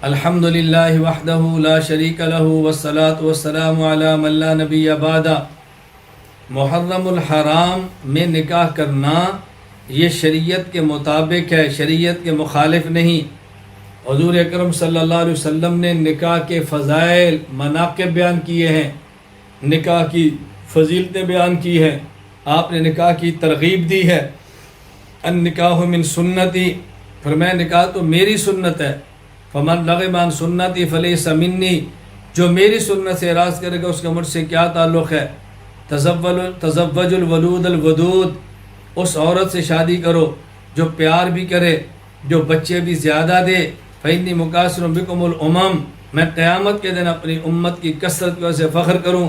الحمدللہ وحدہ لا شریک لہ والصلاة والسلام علی من لا نبی بعدہ۔ محرم الحرام میں نکاح کرنا یہ شریعت کے مطابق ہے، شریعت کے مخالف نہیں۔ حضور اکرم صلی اللہ علیہ وسلم نے نکاح کے فضائل مناقب بیان کیے ہیں، نکاح کی فضیلتیں بیان کی ہیں، آپ نے نکاح کی ترغیب دی ہے۔ النکاح من سنتی، فرمایا نکاح تو میری سنت ہے۔ فمن رغب عن سنتی فلیس منی، جو میری سنت سے اعراض کرے گا اس کا مجھ سے کیا تعلق ہے۔ تزوج الولود الودود، اس عورت سے شادی کرو جو پیار بھی کرے، جو بچے بھی زیادہ دے۔ فإنی مکاثر بکم الامم، میں قیامت کے دن اپنی امت کی کثرت کی وجہ سے فخر کروں۔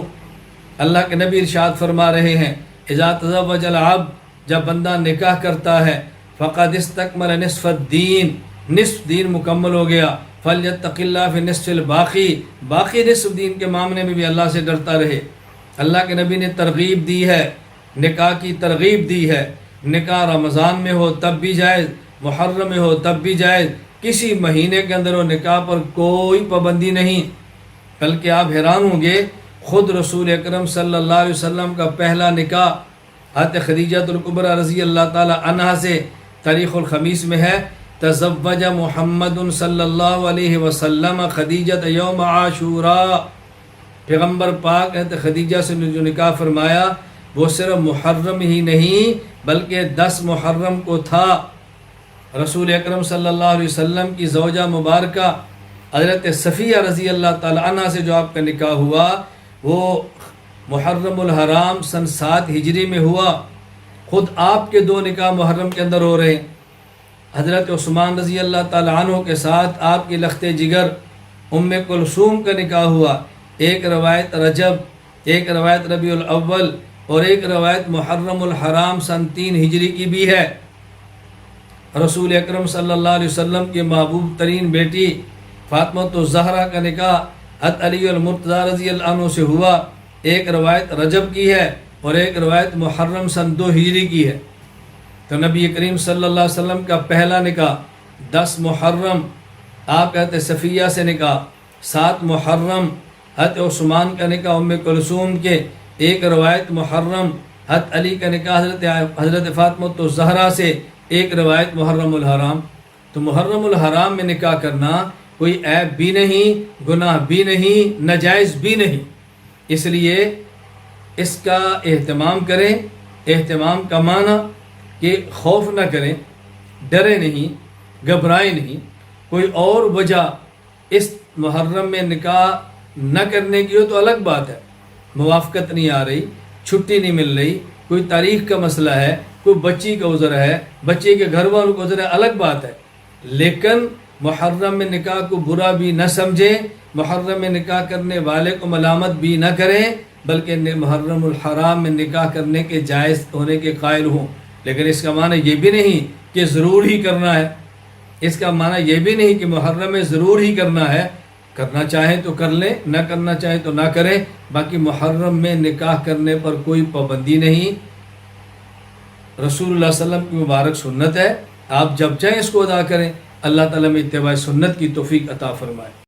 اللہ کے نبی ارشاد فرما رہے ہیں اذا تزوج العبد، جب بندہ نکاح کرتا ہے فقد استکمل نصف الدین، نصف دین مکمل ہو گیا۔ فلیتق اللہ فی نصف الباقی، باقی نصف دین کے معاملے میں بھی اللہ سے ڈرتا رہے۔ اللہ کے نبی نے ترغیب دی ہے، نکاح کی ترغیب دی ہے۔ نکاح رمضان میں ہو تب بھی جائز، محرم میں ہو تب بھی جائز، کسی مہینے کے اندر ہو، نکاح پر کوئی پابندی نہیں۔ بلکہ آپ حیران ہوں گے، خود رسول اکرم صلی اللہ علیہ وسلم کا پہلا نکاح حضرت خدیجہ الکبریٰ رضی اللہ تعالی عنہا سے تاریخ الخمیس میں ہے، تزوج محمد صلی اللہ علیہ وسلم خدیجہ یوم عاشوراء۔ پیغمبر پاک حضرت خدیجہ سے جو نکاح فرمایا وہ صرف محرم ہی نہیں بلکہ 10 محرم کو تھا۔ رسول اکرم صلی اللہ علیہ وسلم کی زوجہ مبارکہ حضرت صفیہ رضی اللہ تعالی عنہ سے جو آپ کا نکاح ہوا وہ محرم الحرام سن 7 ہجری میں ہوا۔ خود آپ کے 2 نکاح محرم کے اندر ہو رہے ہیں۔ حضرت عثمان رضی اللہ تعالی عنہ کے ساتھ آپ کی لخت جگر ام کلثوم کا نکاح ہوا۔ ایک روایت رجب، ایک روایت ربیع الاول اور ایک روایت محرم الحرام سن 3 ہجری کی بھی ہے۔ رسول اکرم صلی اللہ علیہ وسلم کی محبوب ترین بیٹی فاطمہ الزہرا کا نکاح حضرت علی المرتضیٰ رضی اللہ عنہ سے ہوا۔ ایک روایت رجب کی ہے اور ایک روایت محرم سن 2 ہجری کی ہے۔ تو نبی کریم صلی اللہ علیہ وسلم کا پہلا نکاح 10 محرم، آپ کہتے صفیہ سے نکاح 7 محرم، حضرت عثمان کا نکاح ام کلثوم کے، ایک روایت محرم، حضرت علی کا نکاح حضرت فاطمہ الزہرا سے، ایک روایت محرم الحرام۔ تو محرم الحرام میں نکاح کرنا کوئی عیب بھی نہیں، گناہ بھی نہیں، ناجائز بھی نہیں۔ اس لیے اس کا اہتمام کریں۔ اہتمام کا معنی کہ خوف نہ کریں، ڈرے نہیں، گھبرائیں نہیں۔ کوئی اور وجہ اس محرم میں نکاح نہ کرنے کی ہو تو الگ بات ہے، موافقت نہیں آ رہی، چھٹی نہیں مل رہی، کوئی تاریخ کا مسئلہ ہے، کوئی بچی کا عذر ہے، بچے کے گھر والوں کا عذر ہے، الگ بات ہے۔ لیکن محرم میں نکاح کو برا بھی نہ سمجھیں، محرم میں نکاح کرنے والے کو ملامت بھی نہ کریں، بلکہ محرم الحرام میں نکاح کرنے کے جائز ہونے کے قائل ہوں۔ لیکن اس کا معنی یہ بھی نہیں کہ ضرور ہی کرنا ہے، اس کا معنی یہ بھی نہیں کہ محرم میں ضرور ہی کرنا ہے۔ کرنا چاہیں تو کر لیں، نہ کرنا چاہیں تو نہ کریں۔ باقی محرم میں نکاح کرنے پر کوئی پابندی نہیں۔ رسول اللہ صلی اللہ علیہ وسلم کی مبارک سنت ہے، آپ جب چاہیں اس کو ادا کریں۔ اللہ تعالیٰ میں اتباع سنت کی توفیق عطا فرمائے۔